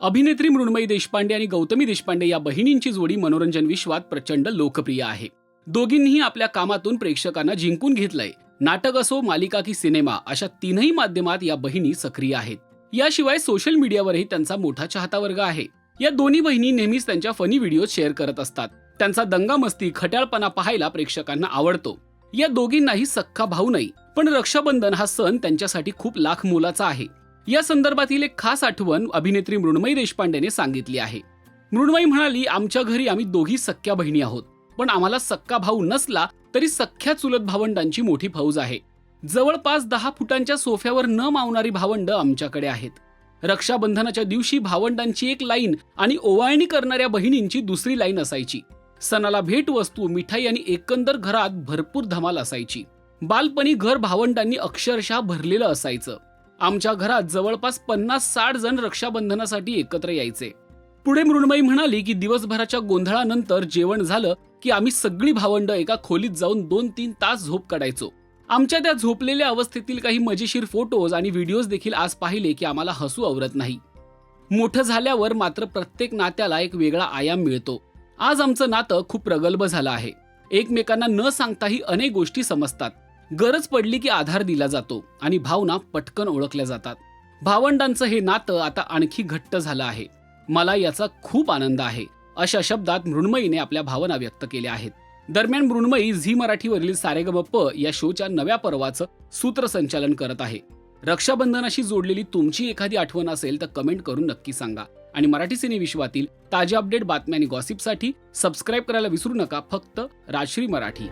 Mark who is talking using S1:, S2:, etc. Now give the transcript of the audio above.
S1: अभिनेत्री मृण्मयी देशपांडे आणि गौतमी देशपांडे या बहिणींची जोडी मनोरंजन विश्वात प्रचंड लोकप्रिय आहे. दोघींनीही आपल्या कामातून प्रेक्षकांना जिंकून घेतलंय. नाटक असो, मालिका की सिनेमा अशा तीनही माध्यमात या बहिणी सक्रिय आहेत. याशिवाय सोशल मीडियावरही त्यांचा मोठा चाहता वर्ग आहे. या दोन्ही बहिणी नेहमीच त्यांच्या फनी व्हिडिओ शेअर करत असतात. त्यांचा दंगामस्ती, खट्याळपणा पाहायला प्रेक्षकांना आवडतो. या दोघींनाही सख्खा भाऊ नाही, पण रक्षाबंधन हा सण त्यांच्यासाठी खूप लाख मोलाचा आहे. या संदर्भातील एक खास आठवण अभिनेत्री मृण्मयी देशपांडेने सांगितली आहे. मृण्मयी म्हणाली, आमच्या घरी आम्ही दोघी सख्ख्या बहिणी आहोत, पण आम्हाला सख्खा भाऊ नसला तरी सख्ख्या चुलत भावंडांची मोठी फौज आहे. जवळपास 10 फुटांच्या सोफ्यावर न मावणारी भावंड आमच्याकडे आहेत. रक्षाबंधनाच्या दिवशी भावंडांची एक लाईन आणि ओवाळणी करणाऱ्या बहिणींची दुसरी लाईन असायची. सणाला भेटवस्तू, मिठाई आणि एकंदर घरात भरपूर धमाल असायची. बालपणी घर भावंडांनी अक्षरशः भरलेलं असायचं. आमच्या घरात जवळपास 50-60 जण रक्षाबंधनासाठी एकत्र यायचे. पुढे मृण्मयी म्हणाली की दिवसभराच्या गोंधळानंतर जेवण झालं की आम्ही सगळी भावंड एका खोलीत जाऊन 2-3 तास झोप काढायचो. आमच्या त्या झोपलेल्या अवस्थेतील काही मजेशीर फोटोज आणि व्हिडिओज देखील आज पाहिले की आम्हाला हसू आवरत नाही. मोठं झाल्यावर मात्र प्रत्येक नात्याला एक वेगळा आयाम मिळतो. आज आमचं नातं खूप प्रगल्भ झालं आहे. एकमेकांना न सांगताही अनेक गोष्टी समजतात. गरज पडली की आधार दिला जातो आणि भावना पटकन ओळखल्या जातात. भावंडांचं हे नातं आता आणखी घट्ट झालं आहे. मला याचा खूप आनंद आहे, अशा शब्दात मृण्मयीने आपल्या भावना व्यक्त केल्या आहेत. दरम्यान मृण्मयी झी मराठीवरील सारेगमप या शोच्या नव्या पर्वाचं सूत्रसंचालन करत आहे. रक्षाबंधनाशी जोडलेली तुमची एखादी आठवण असेल तर कमेंट करून नक्की सांगा. आणि मराठी सिने विश्वातील ताज्या अपडेट, बातम्या आणि गॉसिपसाठी सबस्क्राईब करायला विसरू नका. फक्त राजश्री मराठी.